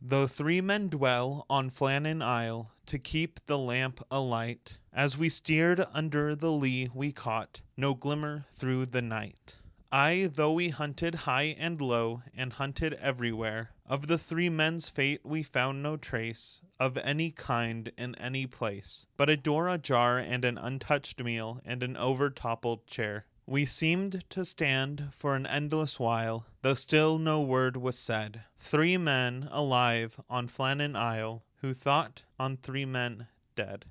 Though 3 men dwell on Flannan Isle to keep the lamp alight, as we steered under the lee we caught no glimmer through the night. Aye, though we hunted high and low, and hunted everywhere, of the 3 men's fate we found no trace of any kind in any place, but a door ajar and an untouched meal and an over-toppled chair. We seemed to stand for an endless while, though still no word was said. 3 men alive on Flannan Isle, who thought on 3 men dead.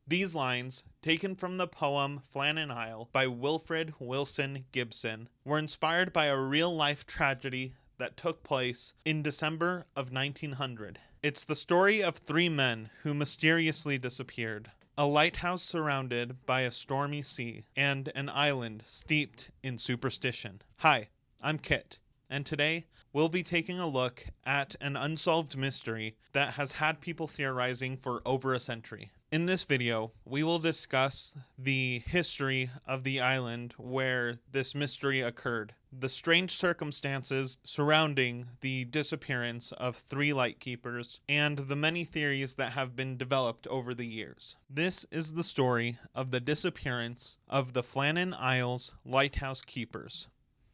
These lines, taken from the poem Flannan Isle by Wilfred Wilson Gibson, were inspired by a real-life tragedy that took place in December of 1900. It's the story of 3 men who mysteriously disappeared. A lighthouse surrounded by a stormy sea, and an island steeped in superstition. Hi, I'm Kit, and today we'll be taking a look at an unsolved mystery that has had people theorizing for over a century. In this video, we will discuss the history of the island where this mystery occurred, the strange circumstances surrounding the disappearance of 3 Lightkeepers, and the many theories that have been developed over the years. This is the story of the disappearance of the Flannan Isles Lighthouse Keepers.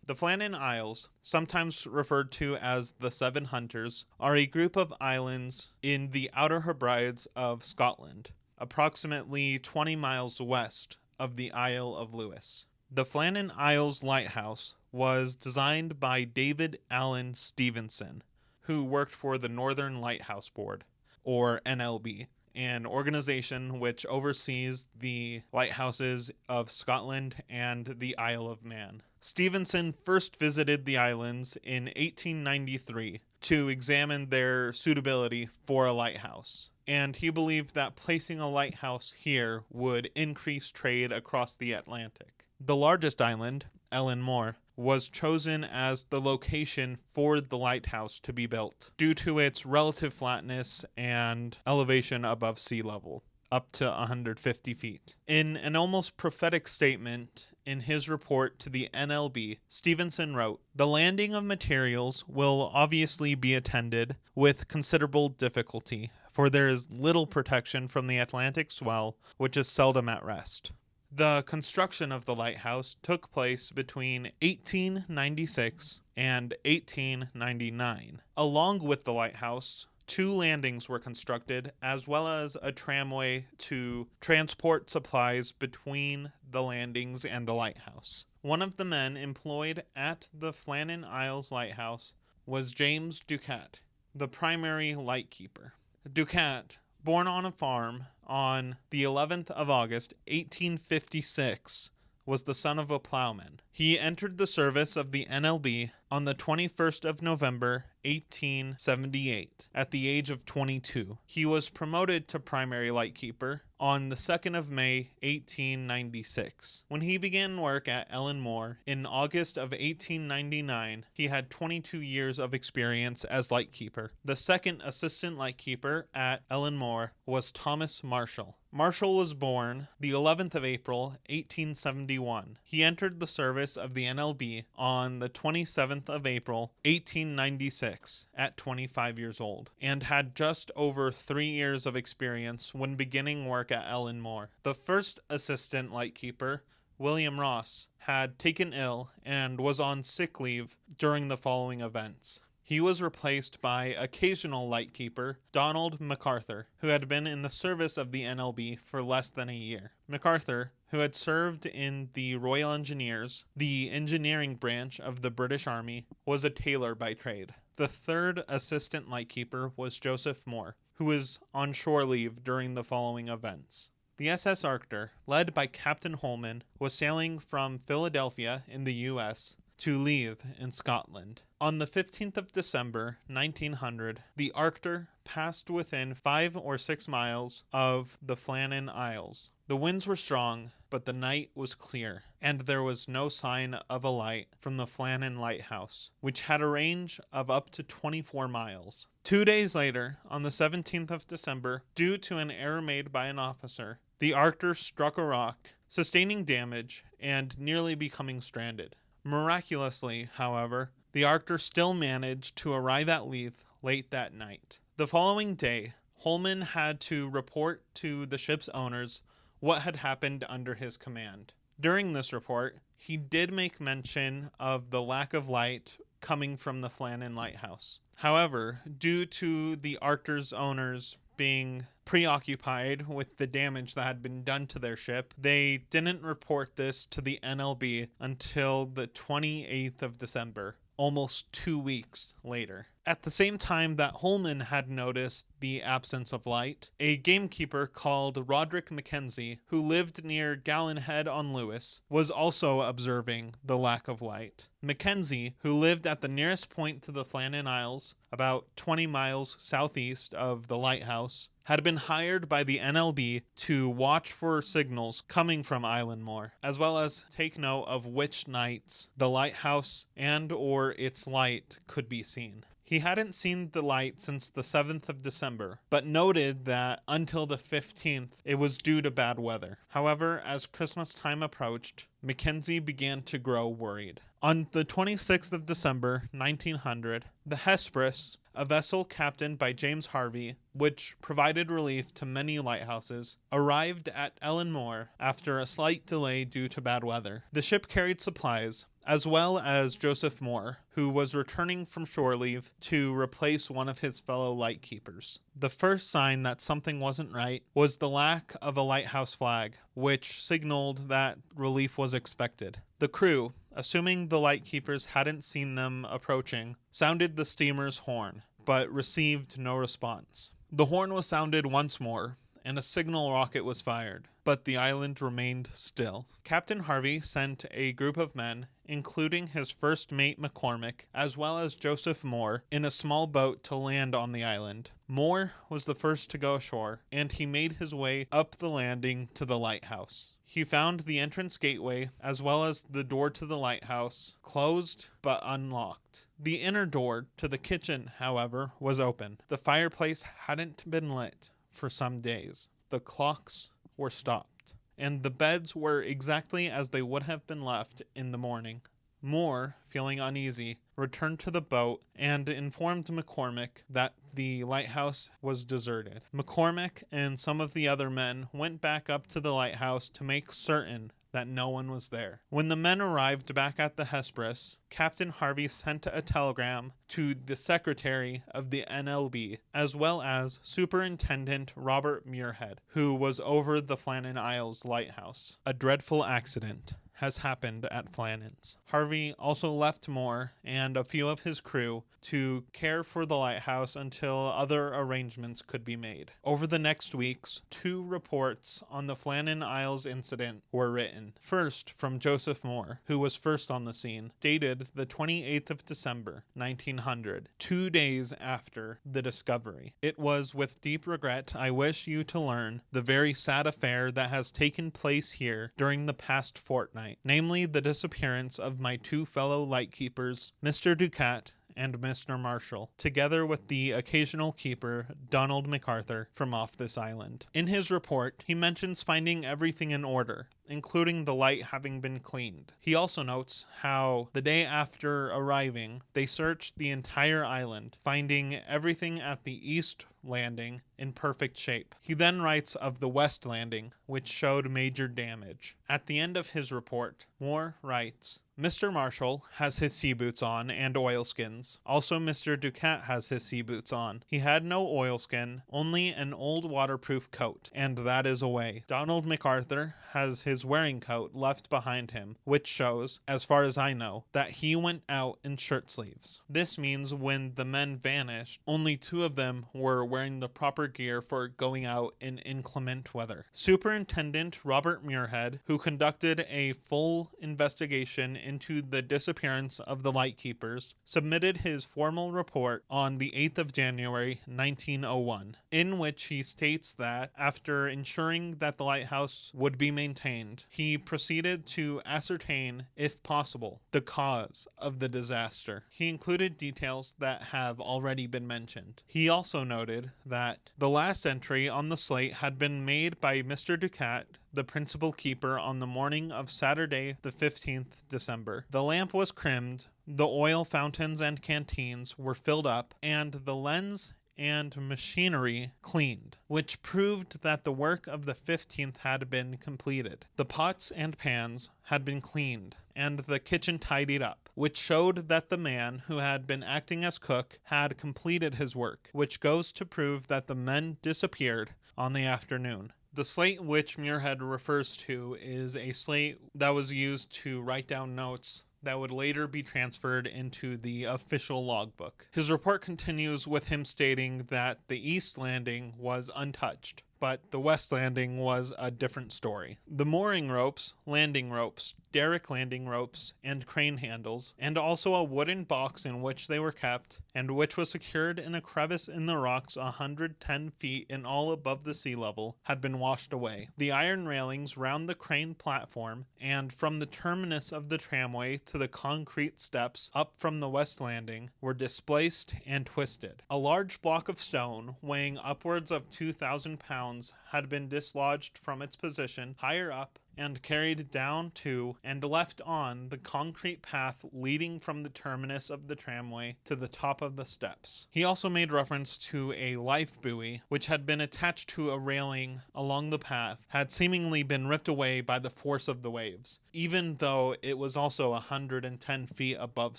The Flannan Isles, sometimes referred to as the Seven Hunters, are a group of islands in the Outer Hebrides of Scotland, approximately 20 miles west of the Isle of Lewis. The Flannan Isles Lighthouse was designed by David Allen Stevenson, who worked for the Northern Lighthouse Board, or NLB, an organization which oversees the lighthouses of Scotland and the Isle of Man. Stevenson first visited the islands in 1893 to examine their suitability for a lighthouse, and he believed that placing a lighthouse here would increase trade across the Atlantic. The largest island, Eilean Mor, was chosen as the location for the lighthouse to be built due to its relative flatness and elevation above sea level, up to 150 feet. In an almost prophetic statement in his report to the NLB, Stevenson wrote, "The landing of materials will obviously be attended with considerable difficulty, for there is little protection from the Atlantic swell, which is seldom at rest." The construction of the lighthouse took place between 1896 and 1899. Along with the lighthouse, 2 landings were constructed, as well as a tramway to transport supplies between the landings and the lighthouse. One of the men employed at the Flannan Isles Lighthouse was James Ducat, the primary lightkeeper. Ducat, born on a farm on the 11th of August, 1856, was the son of a plowman. He entered the service of the NLB on the 21st of November, 1878, at the age of 22. He was promoted to primary lightkeeper on the 2nd of May, 1896. When he began work at Eilean Mor in August of 1899, he had 22 years of experience as lightkeeper. The second assistant lightkeeper at Eilean Mor was Thomas Marshall. Marshall was born the 11th of April, 1871. He entered the service of the NLB on the 27th of April, 1896, at 25 years old, and had just over 3 years of experience when beginning work at Eilean Mor. The first assistant lightkeeper, William Ross, had taken ill and was on sick leave during the following events. He was replaced by occasional lightkeeper Donald MacArthur, who had been in the service of the NLB for less than a year. MacArthur, who had served in the Royal Engineers, the engineering branch of the British Army, was a tailor by trade. The third assistant lightkeeper was Joseph Moore, who was on shore leave during the following events. The SS Arctur, led by Captain Holman, was sailing from Philadelphia in the U.S. to Leith in Scotland. On the 15th of December, 1900, the Arctur passed within 5 or 6 miles of the Flannan Isles. The winds were strong, but the night was clear, and there was no sign of a light from the Flannan Lighthouse, which had a range of up to 24 miles. 2 days later, on the 17th of December, due to an error made by an officer, the Arctur struck a rock, sustaining damage and nearly becoming stranded. Miraculously, however, the Arctur still managed to arrive at Leith late that night. The following day, Holman had to report to the ship's owners what had happened under his command. During this report, he did make mention of the lack of light coming from the Flannan Lighthouse. However, due to the Arctur's owners being preoccupied with the damage that had been done to their ship, they didn't report this to the NLB until the 28th of December, almost 2 weeks later. At the same time that Holman had noticed the absence of light, a gamekeeper called Roderick Mackenzie, who lived near Gallon Head on Lewis, was also observing the lack of light. Mackenzie, who lived at the nearest point to the Flannan Isles, about 20 miles southeast of the Lighthouse, had been hired by the NLB to watch for signals coming from Eilean Mor, as well as take note of which nights the lighthouse and or its light could be seen. He hadn't seen the light since the 7th of December, but noted that until the 15th, it was due to bad weather. However, as Christmas time approached, Mackenzie began to grow worried. On the 26th of December, 1900, the Hesperus, a vessel captained by James Harvey, which provided relief to many lighthouses, arrived at Eilean Mor after a slight delay due to bad weather. The ship carried supplies, as well as Joseph Moore, who was returning from shore leave to replace one of his fellow lightkeepers. The first sign that something wasn't right was the lack of a lighthouse flag, which signaled that relief was expected. The crew, assuming the lightkeepers hadn't seen them approaching, sounded the steamer's horn, but received no response. The horn was sounded once more, and a signal rocket was fired, but the island remained still. Captain Harvey sent a group of men, including his first mate McCormick, as well as Joseph Moore, in a small boat to land on the island. Moore was the first to go ashore, and he made his way up the landing to the lighthouse. He found the entrance gateway, as well as the door to the lighthouse, closed but unlocked. The inner door to the kitchen, however, was open. The fireplace hadn't been lit for some days. The clocks were stopped, and the beds were exactly as they would have been left in the morning. Moore, feeling uneasy, returned to the boat and informed McCormick that the lighthouse was deserted. McCormick and some of the other men went back up to the lighthouse to make certain that no one was there. When the men arrived back at the Hesperus, Captain Harvey sent a telegram to the secretary of the NLB, as well as Superintendent Robert Muirhead, who was over the Flannan Isles lighthouse. A dreadful accident has happened at Flannan's. Harvey also left Moore and a few of his crew to care for the lighthouse until other arrangements could be made. Over the next weeks, 2 reports on the Flannan Isles incident were written. First, from Joseph Moore, who was first on the scene, dated the 28th of December, 1900, 2 days after the discovery. It was with deep regret I wish you to learn the very sad affair that has taken place here during the past fortnight, namely the disappearance of my 2 fellow lightkeepers, Mr. Ducat and Mr. Marshall, together with the occasional keeper, Donald MacArthur, from off this island. In his report, he mentions finding everything in order, including the light having been cleaned. He also notes how the day after arriving, they searched the entire island, finding everything at the east landing in perfect shape. He then writes of the west landing, which showed major damage. At the end of his report, Moore writes, Mr. Marshall has his sea boots on and oilskins. Also, Mr. Ducat has his sea boots on. He had no oilskin, only an old waterproof coat, and that is away. Donald MacArthur has his wearing coat left behind him, which shows, as far as I know, that he went out in shirt sleeves. This means when the men vanished, only 2 of them were wearing the proper gear for going out in inclement weather. Superintendent Robert Muirhead, who conducted a full investigation into the disappearance of the Lightkeepers, submitted his formal report on the 8th of January, 1901, in which he states that, after ensuring that the lighthouse would be maintained, he proceeded to ascertain, if possible, the cause of the disaster. He included details that have already been mentioned. He also noted that the last entry on the slate had been made by Mr. Ducat the principal keeper, on the morning of Saturday, the 15th December. The lamp was crimmed, the oil fountains and canteens were filled up, and the lens and machinery cleaned, which proved that the work of the 15th had been completed. The pots and pans had been cleaned, and the kitchen tidied up, which showed that the man who had been acting as cook had completed his work, which goes to prove that the men disappeared on the afternoon. The slate which Muirhead refers to is a slate that was used to write down notes that would later be transferred into the official logbook. His report continues with him stating that the east landing was untouched, but the west landing was a different story. The mooring ropes, landing ropes, derrick landing ropes, and crane handles, and also a wooden box in which they were kept, and which was secured in a crevice in the rocks 110 feet in all above the sea level, had been washed away. The iron railings round the crane platform, and from the terminus of the tramway to the concrete steps up from the west landing, were displaced and twisted. A large block of stone, weighing upwards of 2,000 pounds, had been dislodged from its position higher up and carried down to and left on the concrete path leading from the terminus of the tramway to the top of the steps. He also made reference to a life buoy, which had been attached to a railing along the path, had seemingly been ripped away by the force of the waves, even though it was also 110 feet above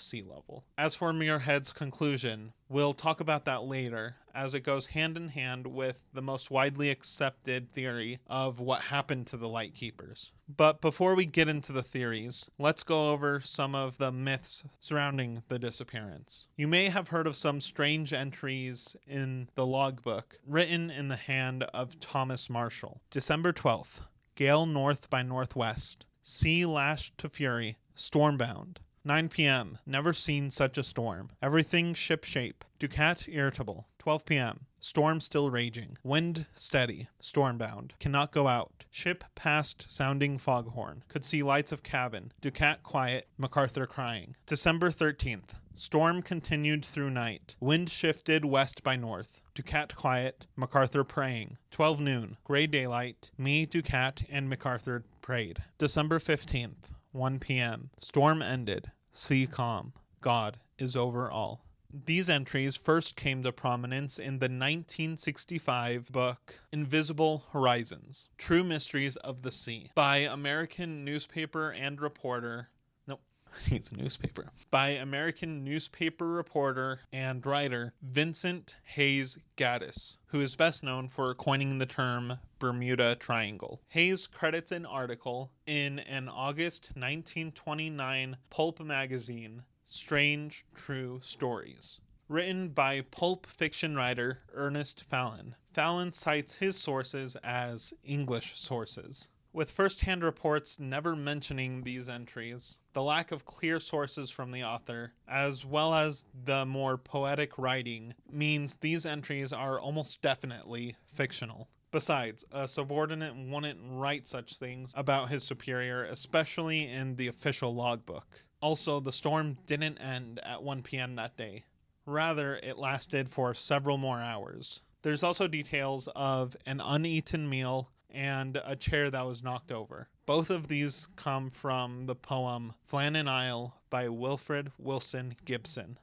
sea level. As for Muirhead's conclusion, we'll talk about that later, as it goes hand in hand with the most widely accepted theory of what happened to the Lightkeepers. But before we get into the theories, let's go over some of the myths surrounding the disappearance. You may have heard of some strange entries in the logbook, written in the hand of Thomas Marshall. December 12th, gale north by northwest, sea lashed to fury, stormbound. 9 p.m. Never seen such a storm. Everything shipshape. Ducat irritable. 12 p.m. Storm still raging. Wind steady. Stormbound. Cannot go out. Ship past sounding foghorn. Could see lights of cabin. Ducat quiet. MacArthur crying. December 13th. Storm continued through night. Wind shifted west by north. Ducat quiet. MacArthur praying. 12 noon. Gray daylight. Me, Ducat, and MacArthur prayed. December 15th. 1 p.m. Storm ended. Sea calm. God is over all. These entries first came to prominence in the 1965 book Invisible Horizons: True Mysteries of the Sea by American newspaper reporter and writer Vincent Hayes Gaddis, who is best known for coining the term Bermuda Triangle. Hayes credits an article in an August 1929 pulp magazine, Strange True Stories, written by pulp fiction writer Ernest Flannan. Flannan cites his sources as English sources, with first-hand reports never mentioning these entries. The lack of clear sources from the author, as well as the more poetic writing, means these entries are almost definitely fictional. Besides, a subordinate wouldn't write such things about his superior, especially in the official logbook. Also, the storm didn't end at 1 p.m. that day. Rather, it lasted for several more hours. There's also details of an uneaten meal and a chair that was knocked over. Both of these come from the poem Flannan Isles by Wilfred Wilson Gibson.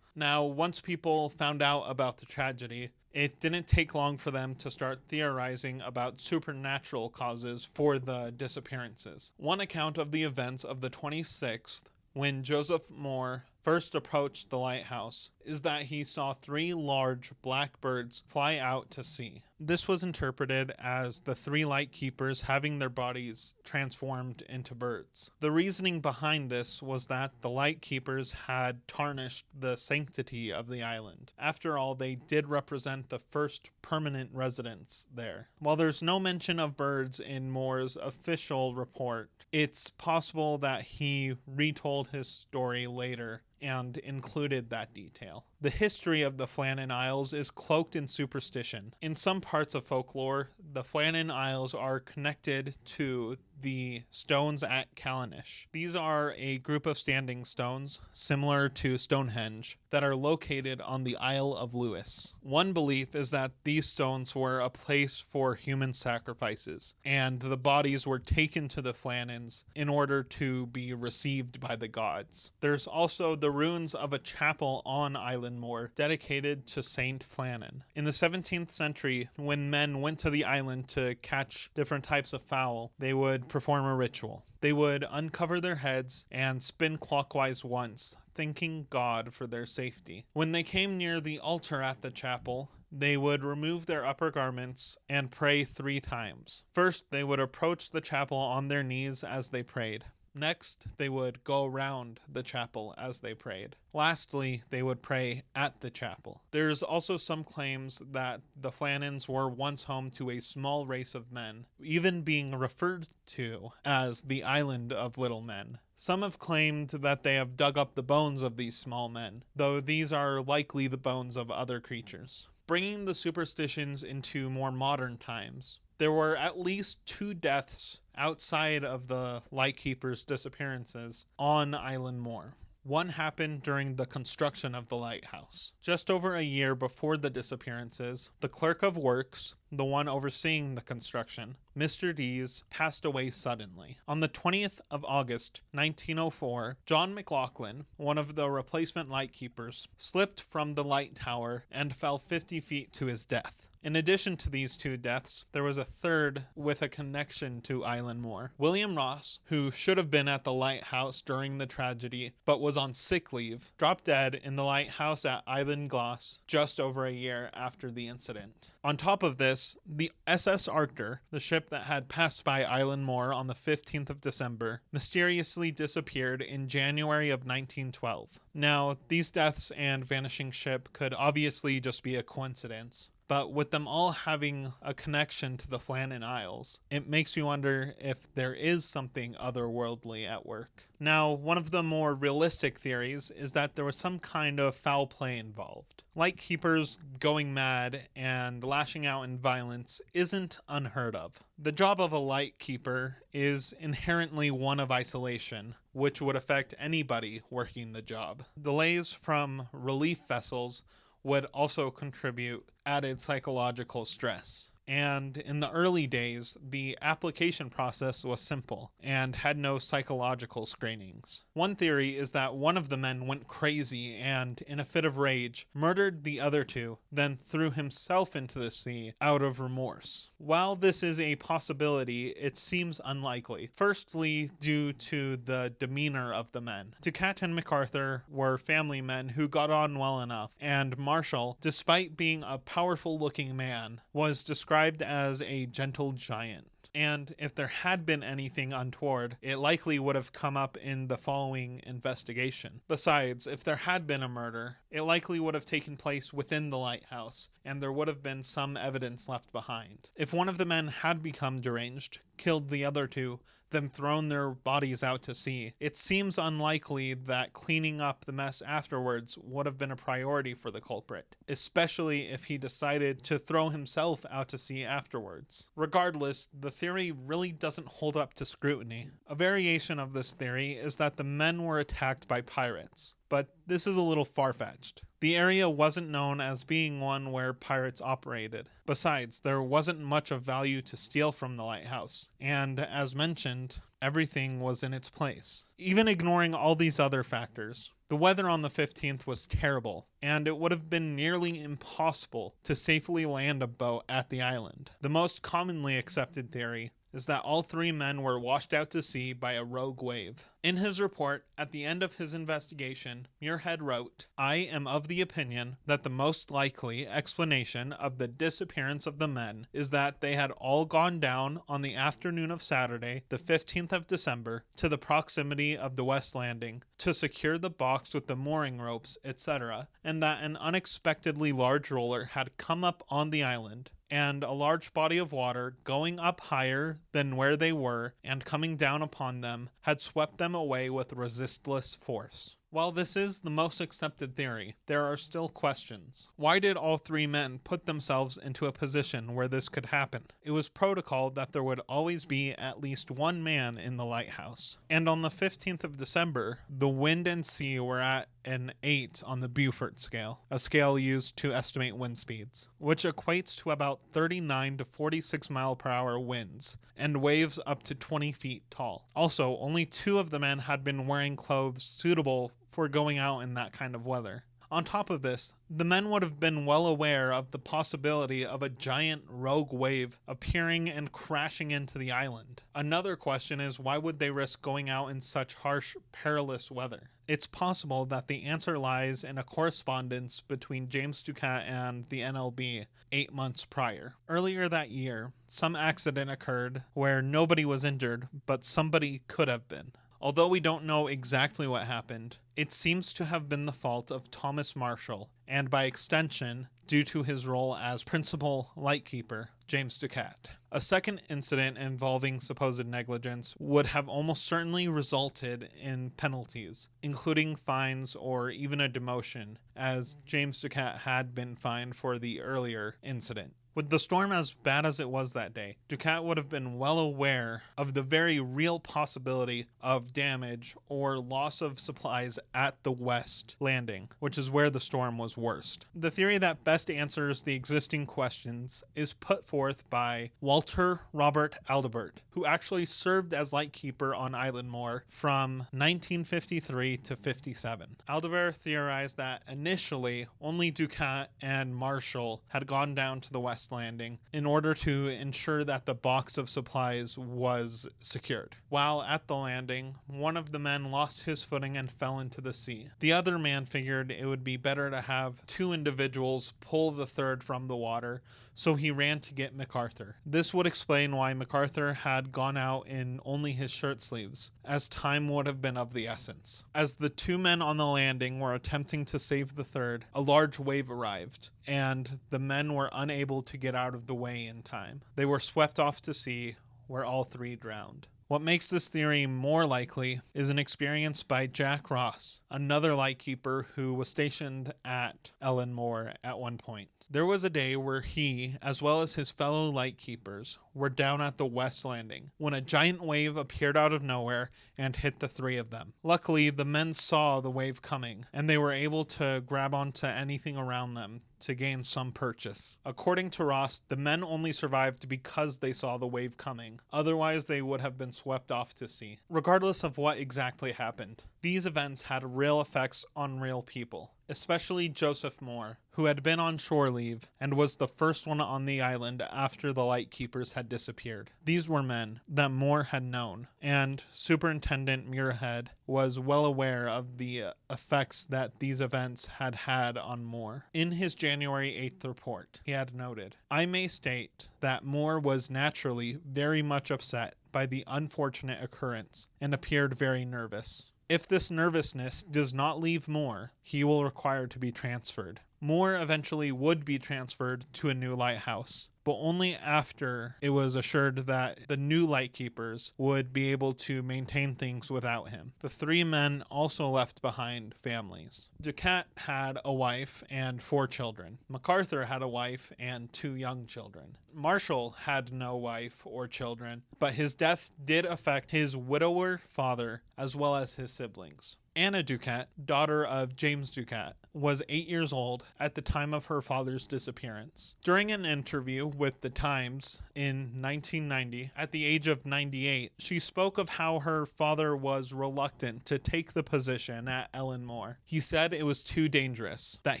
Now, once people found out about the tragedy, it didn't take long for them to start theorizing about supernatural causes for the disappearances. One account of the events of the 26th, when Joseph Moore first approached the lighthouse, is that he saw 3 large black birds fly out to sea. This was interpreted as the 3 Lightkeepers having their bodies transformed into birds. The reasoning behind this was that the Lightkeepers had tarnished the sanctity of the island. After all, they did represent the first permanent residents there. While there's no mention of birds in Moore's official report, it's possible that he retold his story later and included that detail. The history of the Flannan Isles is cloaked in superstition. In some parts of folklore, the Flannan Isles are connected to the stones at Callanish. These are a group of standing stones, similar to Stonehenge, that are located on the Isle of Lewis. One belief is that these stones were a place for human sacrifices, and the bodies were taken to the Flannans in order to be received by the gods. There's also the ruins of a chapel on Eilean Mor dedicated to Saint Flannan. In the 17th century, when men went to the island to catch different types of fowl, they would perform a ritual. They would uncover their heads and spin clockwise once, thanking God for their safety. When they came near the altar at the chapel, they would remove their upper garments and pray 3 times. First, they would approach the chapel on their knees as they prayed. Next, they would go around the chapel as they prayed. Lastly, they would pray at the chapel. There's also some claims that the Flannans were once home to a small race of men, even being referred to as the Island of Little Men. Some have claimed that they have dug up the bones of these small men, though these are likely the bones of other creatures. Bringing the superstitions into more modern times, there were at least 2 deaths outside of the Lightkeepers' disappearances on Eilean Mor. One happened during the construction of the lighthouse. Just over a year before the disappearances, the clerk of works, the one overseeing the construction, Mr. Dees, passed away suddenly. On the 20th of August, 1904, John McLaughlin, one of the replacement lightkeepers, slipped from the light tower and fell 50 feet to his death. In addition to these 2 deaths, there was a third with a connection to Eilean Mor. William Ross, who should have been at the lighthouse during the tragedy but was on sick leave, dropped dead in the lighthouse at Eilean Gloss just over a year after the incident. On top of this, the SS Arctur, the ship that had passed by Eilean Mor on the 15th of December, mysteriously disappeared in January of 1912. Now, these deaths and vanishing ship could obviously just be a coincidence, but with them all having a connection to the Flannan Isles, it makes you wonder if there is something otherworldly at work. Now, one of the more realistic theories is that there was some kind of foul play involved. Lightkeepers going mad and lashing out in violence isn't unheard of. The job of a lightkeeper is inherently one of isolation, which would affect anybody working the job. Delays from relief vessels would also contribute added psychological stress. And in the early days, the application process was simple and had no psychological screenings. One theory is that one of the men went crazy and, in a fit of rage, murdered the other 2, then threw himself into the sea out of remorse. While this is a possibility, it seems unlikely. Firstly, due to the demeanor of the men. Ducat and MacArthur were family men who got on well enough, and Marshall, despite being a powerful-looking man, was described as a gentle giant. And if there had been anything untoward, it likely would have come up in the following investigation. Besides, if there had been a murder, it likely would have taken place within the lighthouse, and there would have been some evidence left behind. If one of the men had become deranged, killed the other 2, then thrown their bodies out to sea, it seems unlikely that cleaning up the mess afterwards would have been a priority for the culprit, especially if he decided to throw himself out to sea afterwards. Regardless, the theory really doesn't hold up to scrutiny. A variation of this theory is that the men were attacked by pirates, but this is a little far-fetched. The area wasn't known as being one where pirates operated. Besides, there wasn't much of value to steal from the lighthouse, and as mentioned, everything was in its place. Even ignoring all these other factors, the weather on the 15th was terrible, and it would have been nearly impossible to safely land a boat at the island. The most commonly accepted theory is that all 3 men were washed out to sea by a rogue wave. In his report, at the end of his investigation, Muirhead wrote, "I am of the opinion that the most likely explanation of the disappearance of the men is that they had all gone down on the afternoon of Saturday, the 15th of December, to the proximity of the West Landing, to secure the box with the mooring ropes, etc., and that an unexpectedly large roller had come up on the island, and a large body of water going up higher than where they were and coming down upon them had swept them away with resistless force." While this is the most accepted theory, there are still questions. Why did all three men put themselves into a position where this could happen? It was protocol that there would always be at least one man in the lighthouse. And on the 15th of December, the wind and sea were at an 8 on the Beaufort scale, a scale used to estimate wind speeds, which equates to about 39 to 46 mile per hour winds, and waves up to 20 feet tall. Also, only 2 of the men had been wearing clothes suitable for going out in that kind of weather. On top of this, the men would have been well aware of the possibility of a giant rogue wave appearing and crashing into the island. Another question is, why would they risk going out in such harsh, perilous weather? It's possible that the answer lies in a correspondence between James Ducat and the NLB 8 months prior. Earlier that year, some accident occurred where nobody was injured, but somebody could have been. Although we don't know exactly what happened, it seems to have been the fault of Thomas Marshall, and by extension, due to his role as principal lightkeeper, James Ducat. A second incident involving supposed negligence would have almost certainly resulted in penalties, including fines or even a demotion, as James Ducat had been fined for the earlier incident. With the storm as bad as it was that day, Ducat would have been well aware of the very real possibility of damage or loss of supplies at the West Landing, which is where the storm was worst. The theory that best answers the existing questions is put forth by Walter Robert Aldebert, who actually served as lightkeeper on Eilean Mor from 1953 to 57. Aldebert theorized that initially only Ducat and Marshall had gone down to the West Landing in order to ensure that the box of supplies was secured. While at the landing, one of the men lost his footing and fell into the sea. The other man figured it would be better to have 2 individuals pull the third from the water, so he ran to get MacArthur. This would explain why MacArthur had gone out in only his shirt sleeves, as time would have been of the essence. As the 2 men on the landing were attempting to save the third, a large wave arrived, and the men were unable to get out of the way in time. They were swept off to sea, where all 3 drowned. What makes this theory more likely is an experience by Jack Ross, another lightkeeper who was stationed at Eilean Mor at one point. There was a day where he, as well as his fellow lightkeepers, were down at the West Landing when a giant wave appeared out of nowhere and hit the 3 of them. Luckily, the men saw the wave coming, and they were able to grab onto anything around them to gain some purchase. According to Ross, the men only survived because they saw the wave coming. Otherwise, they would have been swept off to sea. Regardless of what exactly happened, these events had real effects on real people, especially Joseph Moore, who had been on shore leave and was the first one on the island after the Lightkeepers had disappeared. These were men that Moore had known, and Superintendent Muirhead was well aware of the effects that these events had had on Moore. In his January 8th report, he had noted, "I may state that Moore was naturally very much upset by the unfortunate occurrence and appeared very nervous. If this nervousness does not leave Moore, he will require to be transferred." Moore eventually would be transferred to a new lighthouse, but only after it was assured that the new lightkeepers would be able to maintain things without him. The 3 men also left behind families. Ducat had a wife and 4 children. MacArthur had a wife and 2 young children. Marshall had no wife or children, but his death did affect his widower father as well as his siblings. Anna Ducat, daughter of James Ducat, was 8 years old at the time of her father's disappearance. During an interview with The Times in 1990, at the age of 98, she spoke of how her father was reluctant to take the position at Eilean Mor. He said it was too dangerous, that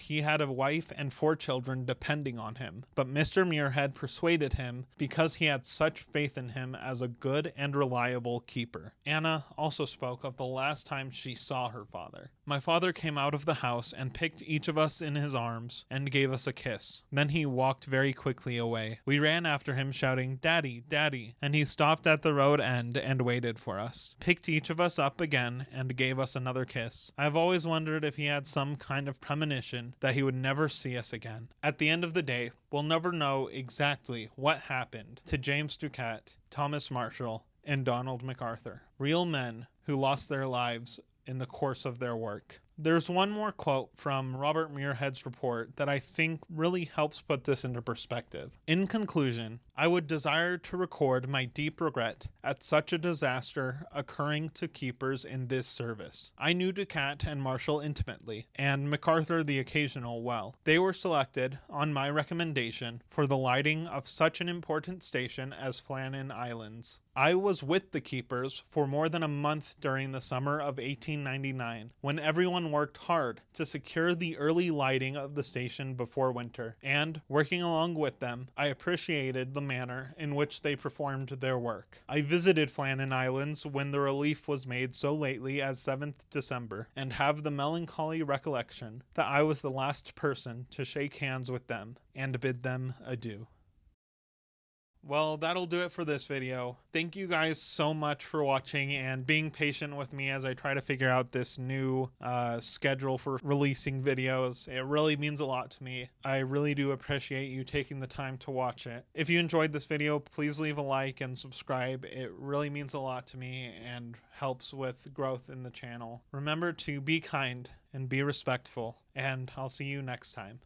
he had a wife and 4 children depending on him, but Mr. Muirhead persuaded him because he had such faith in him as a good and reliable keeper. Anna also spoke of the last time she saw her father. "My father came out of the house and picked each of us in his arms and gave us a kiss. Then he walked very quickly away. We ran after him shouting, 'Daddy, Daddy,' and he stopped at the road end and waited for us, picked each of us up again and gave us another kiss. I have always wondered if he had some kind of premonition that he would never see us again." At the end of the day, we'll never know exactly what happened to James Ducat, Thomas Marshall, and Donald MacArthur, real men who lost their lives in the course of their work. There's one more quote from Robert Muirhead's report that I think really helps put this into perspective. In conclusion, I would desire to record my deep regret at such a disaster occurring to keepers in this service. I knew Ducat and Marshall intimately, and MacArthur the Occasional well. They were selected, on my recommendation, for the lighting of such an important station as Flannan Isles. I was with the keepers for more than a month during the summer of 1899, when everyone worked hard to secure the early lighting of the station before winter, and, working along with them, I appreciated the manner in which they performed their work. I visited Flannan Isles when the relief was made so lately as 7th December, and have the melancholy recollection that I was the last person to shake hands with them and bid them adieu. Well, that'll do it for this video. Thank you guys so much for watching and being patient with me as I try to figure out this new schedule for releasing videos. It really means a lot to me. I really do appreciate you taking the time to watch it. If you enjoyed this video, please leave a like and subscribe. It really means a lot to me and helps with growth in the channel. Remember to be kind and be respectful, and I'll see you next time.